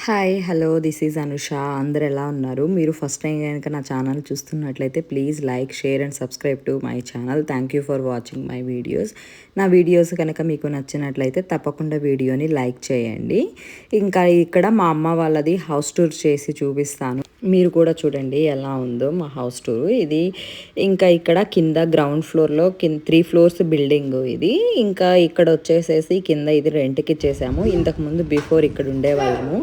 Hi hello this is Anusha. అందరు ఎలా ఉన్నారు? మీరు ఫస్ట్ టైం కనుక నా ఛానల్ చూస్తున్నట్లయితే please like share and subscribe to my channel. Thank you for watching my videos. నా వీడియోస్ కనుక మీకు నచ్చినట్లయితే తప్పకుండా వీడియోని లైక్ చేయండి. ఇంకా ఇక్కడ మా అమ్మ వాళ్ళది హౌస్ టూర్ చేసి చూపిస్తాను. మీరు కూడా చూడండి ఎలా ఉందో మా హౌస్ టూర్. ఇది ఇంకా ఇక్కడ కింద గ్రౌండ్ ఫ్లోర్లో 3 ఫ్లోర్స్ బిల్డింగ్ ఇది. ఇంకా ఇక్కడ వచ్చేసేసి కింద ఇది రెంట్కి ఇచ్చేసాము. ఇంతకుముందు బిఫోర్ ఇక్కడ ఉండేవాళ్ళము.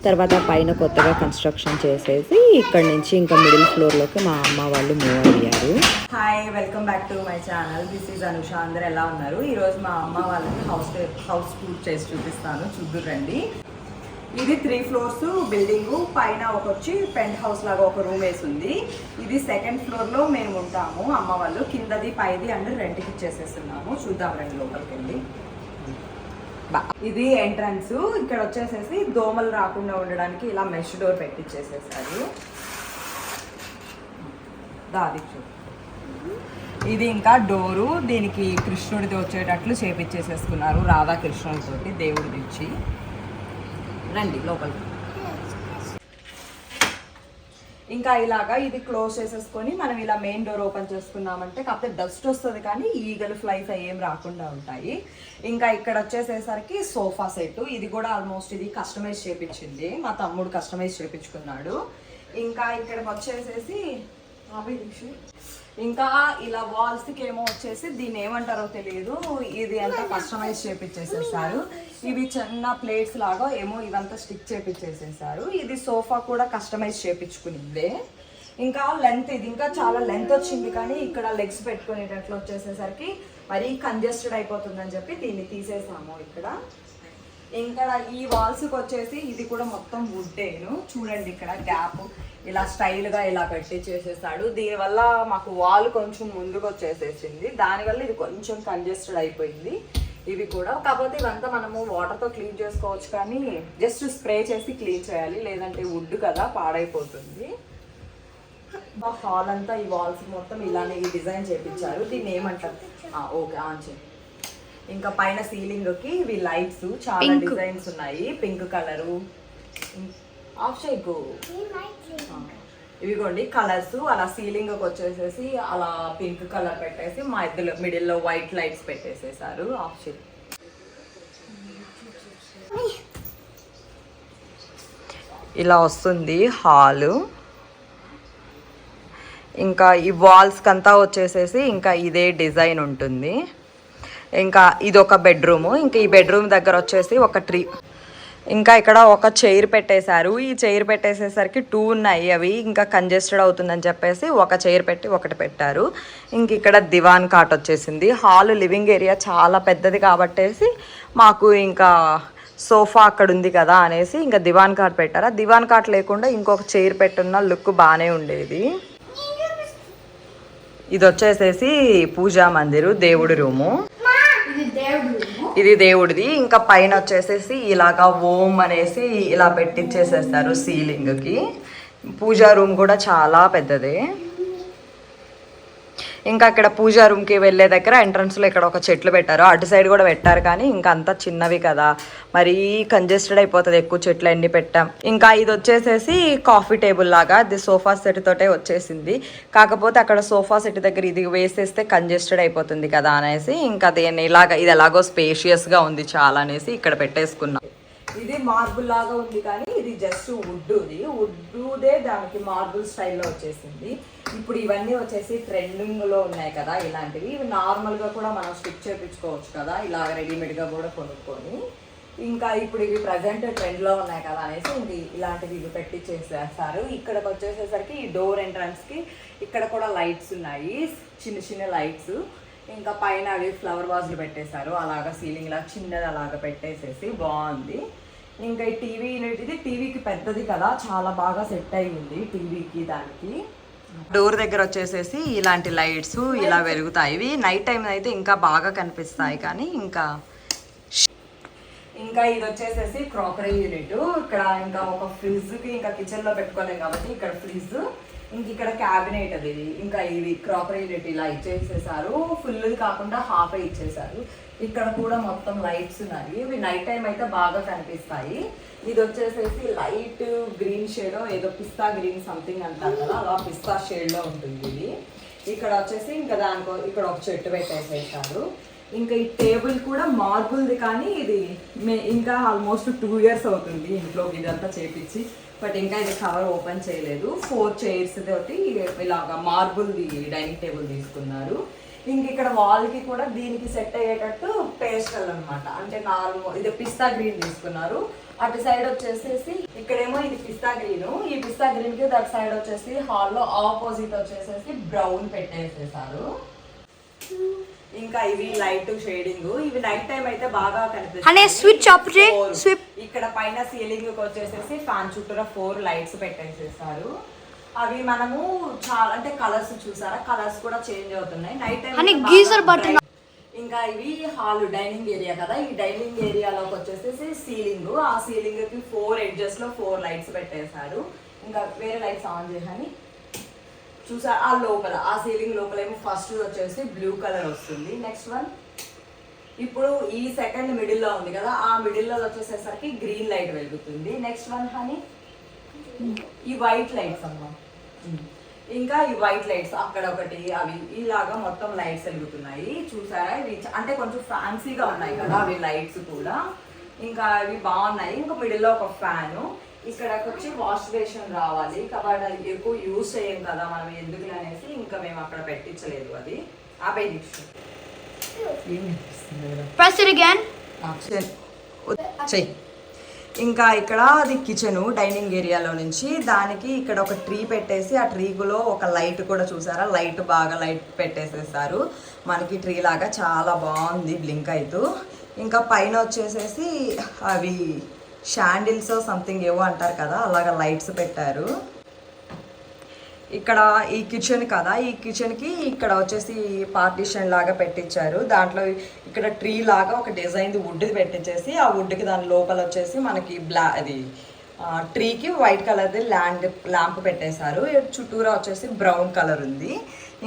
తర్వాత పైన కొత్తగా కన్స్ట్రక్షన్ చేసేసి ఇక్కడ నుంచి ఇంకా మిడిల్ ఫ్లోర్లోకి మా అమ్మ వాళ్ళు మూవ్ అయ్యారు. Hi, welcome back to my channel. This is Anusha. అందరు ఎలా ఉన్నారు? ఈరోజు మా అమ్మ వాళ్ళకి హౌస్ టూర్ చేసి చూపిస్తాను, చూద్దురండి. ఇది 3 ఫ్లోర్స్ బిల్డింగ్. పైన వచ్చి పెంట్ హౌస్ లాగా ఒక రూమ్ వేసి ఉంది. ఇది సెకండ్ ఫ్లోర్లో మేము ఉంటాము అమ్మ వాళ్ళు. కిందది పైది అండ్ రెంట్కి ఇచ్చేసేస్తున్నాము. చూద్దాం రండి లోపలికి వెళ్ళి. ఇది ఎంట్రన్స్. ఇక్కడ వచ్చేసేసి దోమలు రాకుండా ఉండడానికి ఇలా మెష్ డోర్ పెట్టించేసేసారు. ఇది ఇంకా డోరు. దీనికి కృష్ణుడిది వచ్చేటట్లు చేపించేసేసుకున్నారు, రాధాకృష్ణుడితోటి దేవుడిది ఇచ్చి. రండి లోపలికి. ఇంకా ఇలాగా ఇది క్లోజ్ చేసేసుకొని మనం ఇలా మెయిన్ డోర్ ఓపెన్ చేసుకున్నామంటే కాకపోతే డస్ట్ వస్తుంది, కానీ ఈగలు ఫ్లైస్ ఏం రాకుండా ఉంటాయి. ఇంకా ఇక్కడ వచ్చేసేసరికి సోఫా సెట్. ఇది కూడా ఆల్మోస్ట్ ఇది కస్టమైజ్ చేయించింది, మా తమ్ముడు కస్టమైజ్ చేయించుకున్నాడు. ఇంకా ఇక్కడికి వచ్చేసేసి ఇంకా ఇలా వాల్స్కి ఏమో వచ్చేసి దీన్ని ఏమంటారో తెలియదు, ఇది అంతా కస్టమైజ్ చేపించేసేసారు. ఇవి చిన్న ప్లేట్స్ లాగా ఏమో ఇవంతా స్టిక్ చేపించేసేసారు. ఇది సోఫా కూడా కస్టమైజ్ చేపించుకునిందే. ఇంకా లెంత్, ఇది ఇంకా చాలా లెంత్ వచ్చింది, కానీ ఇక్కడ లెగ్స్ పెట్టుకునేటట్లు వచ్చేసేసరికి మరీ కంజెస్టెడ్ అయిపోతుందని చెప్పి దీన్ని తీసేసాము. ఇక్కడ ఈ వాల్స్కి వచ్చేసి ఇది కూడా మొత్తం వుడ్డేను. చూడండి ఇక్కడ గ్యాప్ ఇలా స్టైల్గా ఇలా పెట్టి చేసేసాడు. దీనివల్ల మాకు వాల్ కొంచెం ముందుకు వచ్చేసేసింది, దానివల్ల ఇది కొంచెం కంజెస్టెడ్ అయిపోయింది. ఇవి కూడా కాకపోతే ఇవంతా మనము వాటర్తో క్లీన్ చేసుకోవచ్చు, కానీ జస్ట్ స్ప్రే చేసి క్లీన్ చేయాలి, లేదంటే వుడ్ కదా పాడైపోతుంది. హాల్ అంతా ఈ వాల్స్ మొత్తం ఇలానే ఈ డిజైన్ చేయించారు. దీన్ని ఏమంటారు? ఓకే, ఆన్ చేయండి. ఇంకా పైన సీలింగ్కి ఇవి లైట్స్ చాలా డిజైన్స్ ఉన్నాయి. పింక్ కలరు, ఆఫ్ చేయకు, ఇవిగోండి కలర్స్. అలా సీలింగ్కి వచ్చేసేసి అలా పింక్ కలర్ పెట్టేసి మా ఇద్దరు మిడిల్లో వైట్ లైట్స్ పెట్టేసేసారు. ఆఫ్ చేయి. ఇలా వస్తుంది హాలు. ఇంకా ఈ వాల్స్కి అంతా వచ్చేసేసి ఇంకా ఇదే డిజైన్ ఉంటుంది. ఇంకా ఇది ఒక బెడ్రూము. ఇంకా ఈ బెడ్రూమ్ దగ్గర వచ్చేసి ఒక ట్రీ. ఇంకా ఇక్కడ ఒక చైర్ పెట్టేశారు. ఈ చైర్ పెట్టేసేసరికి 2 ఉన్నాయి, అవి ఇంకా కంజెస్టెడ్ అవుతుందని చెప్పేసి ఒక చైర్ పెట్టి ఒకటి పెట్టారు. ఇంక ఇక్కడ దివాన్ కాట్ వచ్చేసింది. హాల్ లివింగ్ ఏరియా చాలా పెద్దది కాబట్టేసి మాకు ఇంకా సోఫా అక్కడ ఉంది కదా అనేసి ఇంకా దివాన్ కాట్ పెట్టారు. ఆ దివాన్ కాట్ లేకుండా ఇంకొక చైర్ పెట్టున్న లుక్ బాగానే ఉండేది. ఇది వచ్చేసేసి పూజా మందిరు, దేవుడి రూము. ఇది దేవుడిది. ఇంకా పైన వచ్చేసేసి ఇలాగా ఓం అనేసి ఇలా పెట్టించేసేస్తారు సీలింగ్కి. పూజా రూమ్ కూడా చాలా పెద్దదే. ఇంకా అక్కడ పూజా రూమ్కి వెళ్ళే దగ్గర ఎంట్రన్స్లో ఇక్కడ ఒక చెట్లు పెట్టారు, అటు సైడ్ కూడా పెట్టారు, కానీ ఇంకా అంతా చిన్నవి కదా మరీ కంజెస్టెడ్ అయిపోతుంది, ఎక్కువ చెట్లు అన్ని పెట్టాం. ఇంకా ఇది వచ్చేసేసి కాఫీ టేబుల్ లాగా, అది సోఫా సెట్ తోటే వచ్చేసింది. కాకపోతే అక్కడ సోఫా సెట్ దగ్గర ఇది వేసేస్తే కంజెస్టెడ్ అయిపోతుంది కదా అనేసి ఇంకా దీన్ని ఇలాగా, ఇది ఎలాగో స్పేషియస్గా ఉంది చాలా అనేసి ఇక్కడ పెట్టేసుకున్నాం. ఇది మార్బుల్ లాగా ఉంది, కానీ ఇది జస్ట్ వుడ్దే దానికి మార్బుల్ స్టైల్లో వచ్చేసింది. ఇప్పుడు ఇవన్నీ వచ్చేసి ట్రెండింగ్లో ఉన్నాయి కదా ఇలాంటివి. ఇవి నార్మల్గా కూడా మనం స్టిచ్ చేయించుకోవచ్చు కదా, ఇలాగ రెడీమేడ్గా కూడా కొనుక్కొని. ఇంకా ఇప్పుడు ఇవి ప్రజెంట్ ట్రెండ్లో ఉన్నాయి కదా అనేసి ఇది ఇలాంటివి ఇవి పెట్టించేసేస్తారు. ఇక్కడికి వచ్చేసేసరికి ఈ డోర్ ఎంట్రన్స్కి ఇక్కడ కూడా లైట్స్ ఉన్నాయి, చిన్న చిన్న లైట్స్. ఇంకా పైన అవి ఫ్లవర్ వాజ్లు పెట్టేశారు, అలాగా సీలింగ్ లాగా చిన్నది అలాగా పెట్టేసేసి బాగుంది. ఇంకా ఈ టీవీ ఇది టీవీకి పెద్దది కదా, చాలా బాగా సెట్ అయ్యింది టీవీకి దానికి. డోర్ దగ్గర వచ్చేసేసి ఇలాంటి లైట్స్ ఇలా వెలుగుతాయి. ఇవి నైట్ టైం అయితే ఇంకా బాగా కనిపిస్తాయి. కానీ ఇంకా ఇది వచ్చేసేసి క్రాకరీ యూనిట్. ఇక్కడ ఇంకా ఒక ఫ్రిడ్జ్కి ఇంకా కిచెన్లో పెట్టుకోలేం కాబట్టి ఇక్కడ ఫ్రిడ్జ్, ఇంక ఇక్కడ క్యాబినెట్ అది. ఇంకా ఇవి క్రాకరీ యూనిట్ ఇలా ఇచ్చేసేసారు, ఫుల్ కాకుండా హాఫ్ ఇచ్చేసారు. ఇక్కడ కూడా మొత్తం లైట్స్ ఉన్నాయి, ఇవి నైట్ టైం అయితే బాగా కనిపిస్తాయి. ఇది వచ్చేసేసి లైట్ గ్రీన్ షేడ్, ఏదో పిస్తా గ్రీన్ సంథింగ్ అంటారు కదా, అలా పిస్తా షేడ్లో ఉంటుంది ఇది. ఇక్కడ వచ్చేసి ఇంకా దానికో ఇక్కడ ఒక చెట్టు పెట్టేసేసారు. ఇంకా ఈ టేబుల్ కూడా మార్బుల్ది, కానీ ఇది ఇంకా ఆల్మోస్ట్ 2 years అవుతుంది ఇంట్లోకి ఇదంతా చేపించి. బట్ ఇంకా ఇది కవర్ ఓపెన్ చేయలేదు. 4 chairs తోటి ఇలాగా మార్బుల్ది డైనింగ్ టేబుల్ తీసుకున్నారు. ఇంక ఇక్కడ వాల్కి కూడా దీనికి సెట్ అయ్యేటట్టు పేస్టల్ అనమాట, అంటే నార్మల్ ఇది పిస్తా గ్రీన్ తీసుకున్నారు. అటు సైడ్ వచ్చేసేసి ఇక్కడేమో ఇది పిస్తా గ్రీన్, ఈ పిస్తా గ్రీన్ కి దట్ సైడ్ వచ్చేసి హాల్లో ఆపోజిట్ వచ్చేసేసి బ్రౌన్ పెట్టేసేసారు. ఇంకా ఇవి లైట్ షేడింగ్, ఇవి నైట్ టైం అయితే బాగా కనిపిస్తాయి. ఇక్కడ పైన సీలింగ్ వచ్చేసేసి ఫ్యాన్ చుట్టూరా 4 lights పెట్టేసేసారు. అవి మనము చాలా అంటే కలర్స్ చూసారా, కలర్స్ కూడా చేంజ్ అవుతున్నాయి నైట్ టైం. ఇంకా ఇవి హాల్ డైనింగ్ ఏరియా కదా, ఈ డైనింగ్ ఏరియాలోకి వచ్చేసేసి సీలింగ్, ఆ సీలింగ్ కి 4 edges లో 4 lights పెట్టేశారు. ఇంకా వేరే లైట్స్ ఆన్ చేయని చూసా. ఆ లోపల ఆ సీలింగ్ లోపల ఏమో ఫస్ట్ వచ్చేసి బ్లూ కలర్ వస్తుంది. నెక్స్ట్ వన్ ఇప్పుడు ఈ సెకండ్ మిడిల్లో ఉంది కదా, ఆ మిడిల్లో వచ్చేసేసరికి గ్రీన్ లైట్ వెలుగుతుంది. నెక్స్ట్ వన్ హనీ ఈ వైట్ లైట్స్ అమ్మా. ఇంకా ఈ వైట్ లైట్స్ అక్కడ ఒకటి, అవి ఇలాగా మొత్తం లైట్స్ వెలుగుతున్నాయి చూసారా. ఇవి అంటే కొంచెం ఫ్యాన్సీగా ఉన్నాయి కదా అవి లైట్స్ కూడా. ఇంకా అవి బాగున్నాయి. ఇంకా మిడిల్లో ఒక ఫ్యాను. ఇక్కడకి వచ్చి వాష్ బేషన్ రావాలి కాబట్టి అది ఎక్కువ యూజ్ చేయం కదా మనం, ఎందుకు అనేసి ఇంకా మేము అక్కడ పెట్టించలేదు. అది ఆపే ఇంకా ఇక్కడ అది కిచెన్ డైనింగ్ ఏరియాలో నుంచి దానికి ఇక్కడ ఒక ట్రీ పెట్టేసి ఆ ట్రీలో ఒక లైట్ కూడా చూసారా, లైట్ బాగా లైట్ పెట్టేసేసారు మనకి. ట్రీ లాగా చాలా బాగుంది బ్లింక్ అవుతూ. ఇంకా పైన వచ్చేసేసి అవి షాండిల్స్ సంథింగ్ ఏవో అంటారు కదా, అలాగా లైట్స్ పెట్టారు. ఇక్కడ ఈ కిచెన్ కదా, ఈ కిచెన్కి ఇక్కడ వచ్చేసి పార్టీషన్ లాగా పెట్టించారు. దాంట్లో ఇక్కడ ట్రీ లాగా ఒక డిజైన్ వుడ్ది పెట్టించేసి ఆ వుడ్కి దాని లోపల వచ్చేసి మనకి అది ట్రీకి వైట్ కలర్ది ల్యాంప్ పెట్టేశారు. చుట్టూరా వచ్చేసి బ్రౌన్ కలర్ ఉంది.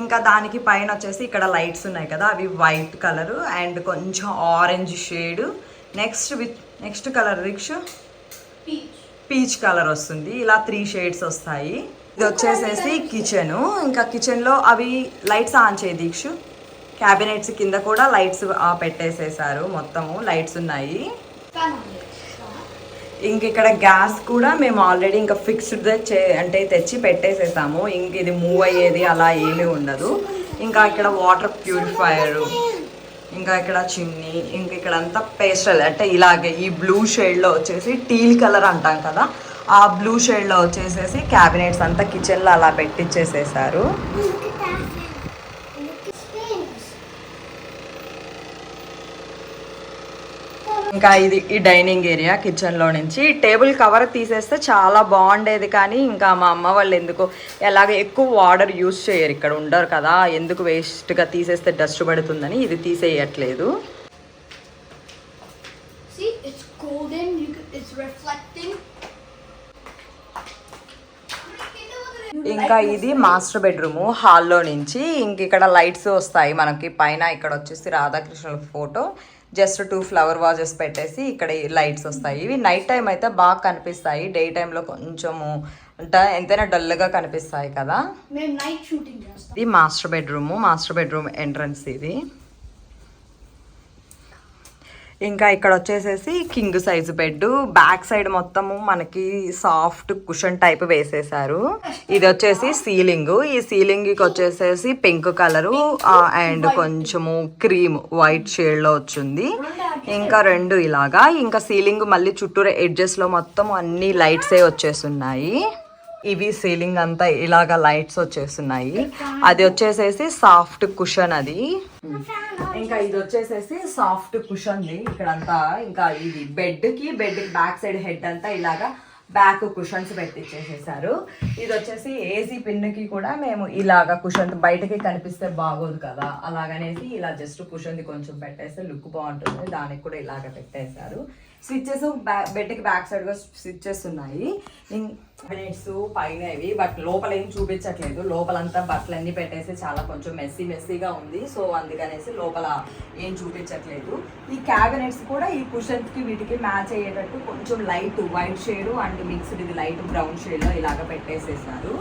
ఇంకా దానికి పైన వచ్చేసి ఇక్కడ లైట్స్ ఉన్నాయి కదా, అవి వైట్ కలరు అండ్ కొంచెం orange shade. Next colour rickshaw peach colour వస్తుంది. ఇలా 3 shades వస్తాయి. ఇది వచ్చేసేసి కిచెన్. ఇంకా కిచెన్లో అవి లైట్స్ ఆన్ చేయి దీక్షు. క్యాబినెట్స్ కింద కూడా లైట్స్ పెట్టేసేసారు, మొత్తము లైట్స్ ఉన్నాయి. ఇంక ఇక్కడ గ్యాస్ కూడా మేము ఆల్రెడీ ఇంకా ఫిక్స్డ్ అంటే తెచ్చి పెట్టేసేసాము. ఇంక ఇది మూవ్ అయ్యేది అలా ఏమీ ఉండదు. ఇంకా ఇక్కడ వాటర్ ప్యూరిఫైయరు, ఇంకా ఇక్కడ చిమ్నీ, ఇంక ఇక్కడ అంతా పేస్టల్ అంటే ఇలాగే ఈ బ్లూ షేడ్లో వచ్చేసి టీల్ కలర్ అంటాం కదా, ఆ బ్లూ షేడ్లో వచ్చేసేసి క్యాబినెట్స్ అంతా కిచెన్లో అలా పెట్టించేసేసారు. ఇంకా ఇది ఈ డైనింగ్ ఏరియా కిచెన్లో నుంచి. టేబుల్ కవర్ తీసేస్తే చాలా బాగుండేది, కానీ ఇంకా మా అమ్మ వాళ్ళు ఎందుకు ఎలాగ ఎక్కువ వాటర్ యూస్ చేయరు, ఇక్కడ ఉండరు కదా, ఎందుకు వేస్ట్గా తీసేస్తే డస్ట్ పడుతుందని ఇది తీసేయట్లేదు. ఇంకా ఇది మాస్టర్ బెడ్రూమ్ హాల్లో నుంచి. ఇంక ఇక్కడ లైట్స్ వస్తాయి మనకి పైన. ఇక్కడ వచ్చేసి రాధాకృష్ణుల ఫోటో, జస్ట్ 2 flower vases పెట్టేసి ఇక్కడ లైట్స్ వస్తాయి. ఇవి నైట్ టైం అయితే బాగా కనిపిస్తాయి, డే టైంలో కొంచెము అంటే ఎంతైనా డల్గా కనిపిస్తాయి కదా. ఇది మాస్టర్ బెడ్రూమ్ ఎంట్రన్స్ ఇది. ఇంకా ఇక్కడ వచ్చేసేసి king size bed, back side మొత్తము మనకి సాఫ్ట్ కుషన్ టైప్ వేసేసారు. ఇది వచ్చేసి సీలింగ్, ఈ సీలింగ్ కి వచ్చేసేసి పింక్ కలరు అండ్ కొంచెము క్రీమ్ వైట్ షేడ్ లో వచ్చింది. ఇంకా 2 ఇలాగా. ఇంకా సీలింగ్ మళ్ళీ చుట్టూరు ఎడ్జెస్ లో మొత్తం అన్ని లైట్సే వచ్చేస్తున్నాయి. ఇవి సీలింగ్ అంతా ఇలాగా లైట్స్ వచ్చేస్తున్నాయి. అది వచ్చేసేసి సాఫ్ట్ కుషన్ అది. ఇంకా ఇది వచ్చేసేసి సాఫ్ట్ కుషన్ ఇక్కడంతా. ఇంకా ఇది బెడ్ కి బ్యాక్ సైడ్ హెడ్ అంతా ఇలాగా బ్యాక్ కుషన్స్ పెట్టించేసేసారు. ఇది వచ్చేసి ఏసీ పిన్ కి కూడా మేము ఇలాగా కుషన్ బయటకి కనిపిస్తే బాగోదు కదా, అలాగనేసి ఇలా జస్ట్ కుషన్ కొంచెం పెట్టేస్తే లుక్ బాగుంటుంది, దానికి కూడా ఇలాగ పెట్టేశారు. స్విచ్చెస్ బెడ్కి బ్యాక్ సైడ్గా స్విచ్చెస్ ఉన్నాయి. క్యాబినెట్స్ పైన ఇవి, బట్ లోపల ఏం చూపించట్లేదు. లోపలంతా బట్టలు అన్నీ పెట్టేసి చాలా కొంచెం మెస్సీగా ఉంది. సో అందుకనేసి లోపల ఏం చూపించట్లేదు. ఈ క్యాబినెట్స్ కూడా ఈ కుషన్స్కి వీటికి మ్యాచ్ అయ్యేటట్టు కొంచెం light white shade and mixed ఇది లైట్ బ్రౌన్ షేడ్లో ఇలాగ పెట్టేసేసారు.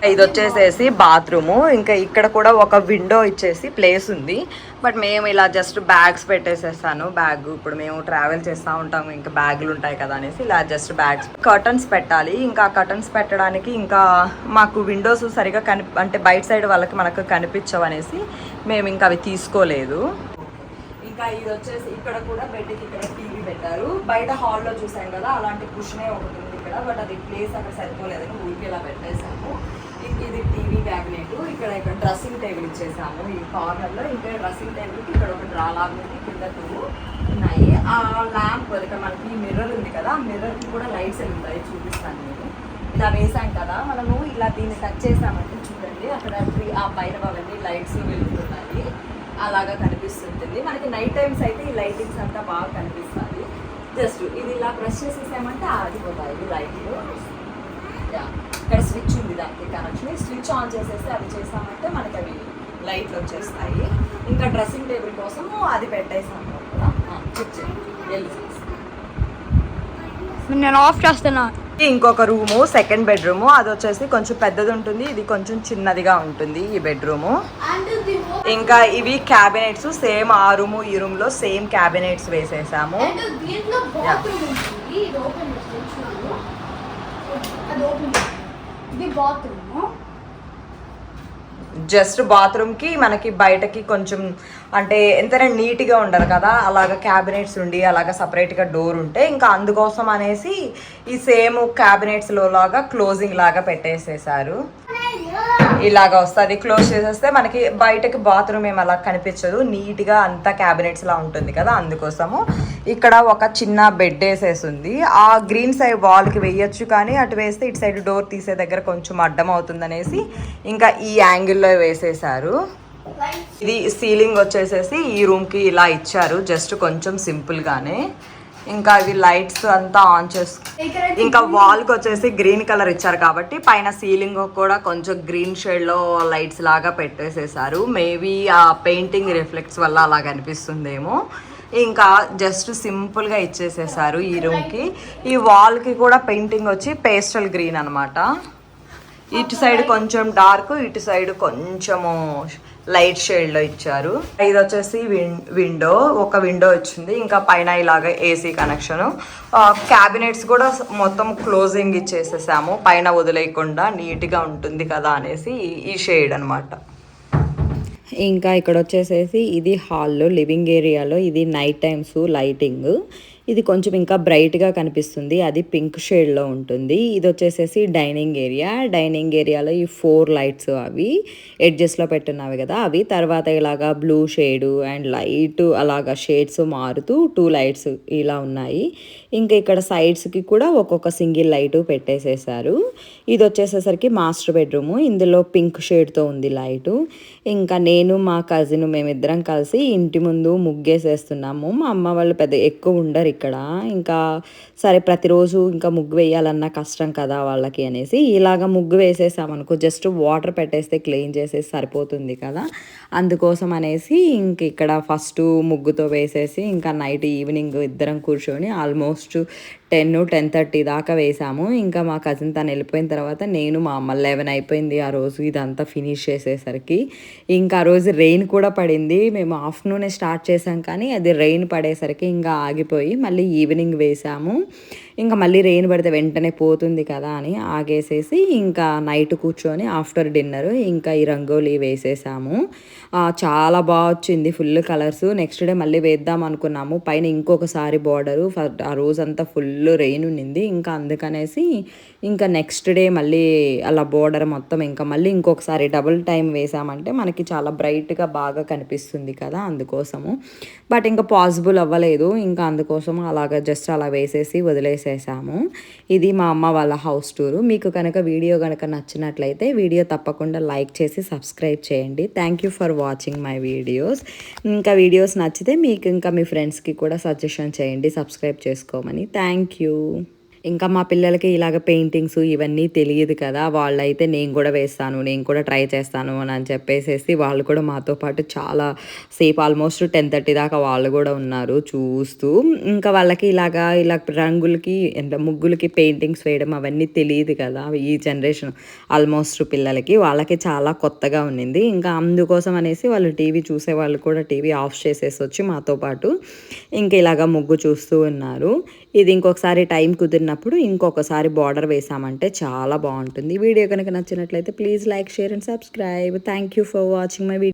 ఇది వచ్చేసేసి బాత్రూము. ఇంకా ఇక్కడ కూడా ఒక విండో ఇచ్చేసి ప్లేస్ ఉంది. బట్ మేము ఇలా జస్ట్ బ్యాగ్స్ పెట్టేసేస్తాను. బ్యాగ్ ఇప్పుడు మేము ట్రావెల్ చేస్తూ ఉంటాము, ఇంకా బ్యాగులు ఉంటాయి కదా అనేసి ఇలా జస్ట్ బ్యాగ్స్. కర్టన్స్ పెట్టాలి. ఇంకా కర్టన్స్ పెట్టడానికి ఇంకా మాకు విండోస్ సరిగా అంటే బయట సైడ్ వాళ్ళకి మనకు కనిపించవు అనేసి మేము ఇంకా అవి తీసుకోలేదు. ఇంకా ఇది వచ్చేసి ఇక్కడ కూడా బెడ్కి ఇక్కడ టీవీ పెట్టారు. బయట హాల్లో చూసాం కదా అలాంటి కుషనే ఒకటి ఉంది ఇక్కడ, బట్ అది ప్లేస్ అక్కడ సరిపోలేదని ఊరికి ఇలా పెట్టేసాము. ఇది టీవీ క్యాబినెట్. ఇక్కడ డ్రెస్సింగ్ టేబుల్ ఇచ్చేసాము ఈ కార్నర్లో. ఇంకా డ్రెస్సింగ్ టేబుల్కి ఇక్కడ ఒక డ్రా లాగా ఉంది, కింద 2 ఉన్నాయి. ఆ ల్యాంప్ ఇక్కడ మనకి మిర్రర్ ఉంది కదా, ఆ మిర్రర్కి కూడా లైట్స్ ఉంటాయి, చూపిస్తాను నేను. ఇలా వేసాం కదా మనము, ఇలా దీన్ని టచ్ చేసామంటే చూడండి అక్కడ ఆ పైన అవన్నీ లైట్స్ వెళ్తున్నాయి, అలాగా కనిపిస్తుంటుంది మనకి. నైట్ టైమ్స్ అయితే ఈ లైటింగ్స్ అంతా బాగా కనిపిస్తుంది. జస్ట్ ఇది ఇలా ప్రెస్ చేసేసామంటే ఆగిపోతాయి లైట్లు. ఇక్కడ స్విచ్ ఉంది దానికి కనెక్షన్, స్విచ్ ఆన్ చేసేస్తే అది చేసామంటే మనకి అవి లైట్లు వచ్చేస్తాయి. ఇంకా డ్రెస్సింగ్ టేబుల్ కోసం అది పెట్టేసాము కదా. నేను ఆఫ్ చేస్తున్నా. ఇంకొక రూము సెకండ్ బెడ్రూము, అది వచ్చేసి కొంచెం పెద్దది ఉంటుంది, ఇది కొంచెం చిన్నదిగా ఉంటుంది ఈ బెడ్రూము. ఇంకా ఇవి క్యాబినెట్స్ సేమ్ ఆ రూము ఈ రూమ్ లో సేమ్ క్యాబినెట్స్ వేసేసాము. జస్ట్ బాత్రూమ్ కి మనకి బయటకి కొంచెం అంటే ఎంతైనా నీట్గా ఉండరు కదా, అలాగ క్యాబినెట్స్ ఉండి అలాగ సపరేట్గా డోర్ ఉంటే ఇంకా అందుకోసం అనేసి ఈ సేమ్ క్యాబినెట్స్లో లాగా క్లోజింగ్ లాగా పెట్టేసేసారు. ఇలాగ వస్తుంది, క్లోజ్ చేసేస్తే మనకి బయటకి బాత్రూమ్ ఏం అలా కనిపించదు, నీట్గా అంతా క్యాబినెట్స్ లా ఉంటుంది కదా. అందుకోసము ఇక్కడ ఒక చిన్న బెడ్ వేసేసింది. ఆ గ్రీన్ సైడ్ వాల్కి వేయచ్చు, కానీ అటు వేస్తే ఇటు సైడ్ డోర్ తీసే దగ్గర కొంచెం అడ్డం అవుతుంది అనేసి ఇంకా ఈ యాంగిల్లో వేసేసారు. ఇది సీలింగ్ వచ్చేసేసి ఈ రూమ్కి ఇలా ఇచ్చారు, జస్ట్ కొంచెం సింపుల్గానే. ఇంకా ఇవి లైట్స్ అంతా ఆన్ ఇంకా వాల్కి వచ్చేసి గ్రీన్ కలర్ ఇచ్చారు కాబట్టి పైన సీలింగ్ కూడా కొంచెం గ్రీన్ షేడ్లో లైట్స్ లాగా పెట్టేసేసారు. మేబీ ఆ పెయింటింగ్ రిఫ్లెక్ట్స్ వల్ల అలా కనిపిస్తుందేమో. ఇంకా జస్ట్ సింపుల్గా ఇచ్చేసేసారు ఈ రూమ్కి. ఈ వాల్కి కూడా పెయింటింగ్ వచ్చి పేస్టల్ గ్రీన్ అనమాట. ఇటు సైడ్ కొంచెం డార్క్, ఇటు సైడ్ కొంచెము లైట్ షేడ్లో ఇచ్చారు. ఇది వచ్చేసి విండో, ఒక విండో వచ్చింది. ఇంకా పైన ఇలాగ ఏసీ కనెక్షను. క్యాబినెట్స్ కూడా మొత్తం క్లోజింగ్ ఇచ్చేసేసాము, పైన వదిలేయకుండా నీట్గా ఉంటుంది కదా అనేసి ఈ షేడ్ అనమాట. ఇంకా ఇక్కడ వచ్చేసేసి ఇది హాల్లో లివింగ్ ఏరియాలో ఇది నైట్ టైమ్స్ లైటింగ్. ఇది కొంచెం ఇంకా బ్రైట్గా కనిపిస్తుంది, అది పింక్ షేడ్లో ఉంటుంది. ఇది వచ్చేసేసి డైనింగ్ ఏరియా. డైనింగ్ ఏరియాలో ఈ 4 లైట్స్ అవి ఎడ్జెస్లో పెట్టున్నవి కదా అవి. తర్వాత ఇలాగా బ్లూ షేడు అండ్ లైట్ అలాగా షేడ్స్ మారుతూ 2 లైట్స్ ఇలా ఉన్నాయి. ఇంకా ఇక్కడ సైడ్స్కి కూడా ఒక్కొక్క సింగిల్ లైట్ పెట్టేసేసారు. ఇది వచ్చేసేసరికి మాస్టర్ బెడ్రూము. ఇందులో పింక్ షేడ్తో ఉంది లైటు. ఇంకా నేను మా కజిన్ మేమిద్దరం కలిసి ఇంటి ముందు ముగ్గేసేస్తున్నాము. మా అమ్మ వాళ్ళు పెద్ద ఎక్కువ ఉండరు ఇక్కడ. ఇంకా సరే ప్రతిరోజు ఇంకా ముగ్గు వేయాలన్నా కష్టం కదా వాళ్ళకి అనేసి ఇలాగ ముగ్గు వేసేసామనుకో, జస్ట్ వాటర్ పెట్టేస్తే క్లీన్ చేసేసి సరిపోతుంది కదా. అందుకోసం అనేసి ఇంక ఇక్కడ ఫస్ట్ ముగ్గుతో వేసేసి ఇంకా నైట్ ఈవినింగ్ ఇద్దరం కూర్చొని ఆల్మోస్ట్ 10-10:30 దాకా వేసాము. ఇంకా మా కజిన్ తను వెళ్ళిపోయిన తర్వాత నేను మా అమ్మ 11 అయిపోయింది ఆ రోజు ఇదంతా ఫినిష్ చేసేసరికి. ఇంకా ఆ రోజు రెయిన్ కూడా పడింది. మేము ఆఫ్టర్నూనే స్టార్ట్ చేసాం, కానీ అది రెయిన్ పడేసరికి ఇంకా ఆగిపోయి మళ్ళీ ఈవినింగ్ వేసాము. ఇంకా మళ్ళీ రెయిన్ పడితే వెంటనే పోతుంది కదా అని ఆగేసేసి ఇంకా నైట్ కూర్చొని ఆఫ్టర్ డిన్నర్ ఇంకా ఈ రంగోలీ వేసేసాము. చాలా బాగా వచ్చింది, ఫుల్ కలర్స్. నెక్స్ట్ డే మళ్ళీ వేద్దాం అనుకున్నాము. పైన ఇంకొకసారి బార్డరు ఆ రోజంతా ఫుల్ రెయిన్ ఉన్నింది. ఇంకా అందుకనేసి ఇంకా నెక్స్ట్ డే మళ్ళీ అలా బోర్డర్ మొత్తం ఇంకా మళ్ళీ ఇంకొకసారి డబుల్ టైం వేసామంటే మనకి చాలా బ్రైట్గా బాగా కనిపిస్తుంది కదా, అందుకోసము. బట్ ఇంకా పాసిబుల్ అవ్వలేదు. ఇంకా అందుకోసం అలాగ జస్ట్ అలా వేసేసి వదిలేసాము. వచ్చేసేసాము. ఇది మా అమ్మ వాళ్ళ హౌస్ టూరు. మీకు కనుక వీడియో కనుక నచ్చినట్లయితే వీడియో తప్పకుండా లైక్ చేసి సబ్స్క్రైబ్ చేయండి. Thank you for watching my videos. ఇంకా వీడియోస్ నచ్చితే మీకు ఇంకా మీ ఫ్రెండ్స్కి కూడా సజెషన్ చేయండి సబ్స్క్రైబ్ చేసుకోమని. Thank you. ఇంకా మా పిల్లలకి ఇలాగ పెయింటింగ్స్ ఇవన్నీ తెలియదు కదా, వాళ్ళైతే నేను కూడా వేస్తాను, నేను కూడా ట్రై చేస్తాను అని చెప్పేసేసి వాళ్ళు కూడా మాతో పాటు చాలా సేపు ఆల్మోస్ట్ 10:30 దాకా వాళ్ళు కూడా ఉన్నారు చూస్తూ. ఇంకా వాళ్ళకి ఇలా రంగులకి ముగ్గులకి పెయింటింగ్స్ వేయడం అవన్నీ తెలియదు కదా ఈ జనరేషన్ ఆల్మోస్ట్ పిల్లలకి, వాళ్ళకి చాలా కొత్తగా ఉన్నింది. ఇంకా అందుకోసం అనేసి వాళ్ళు టీవీ చూసే వాళ్ళు కూడా టీవీ ఆఫ్ చేసేసి వచ్చి మాతో పాటు ఇంకా ఇలాగ ముగ్గు చూస్తూ ఉన్నారు. ఇది ఇంకొకసారి టైం కుదిరినప్పుడు ఇంకొకసారి బార్డర్ వేసామంటే చాలా బాగుంటుంది. వీడియో కనుక నచ్చినట్లయితే please like, share and subscribe. Thank you for watching my video.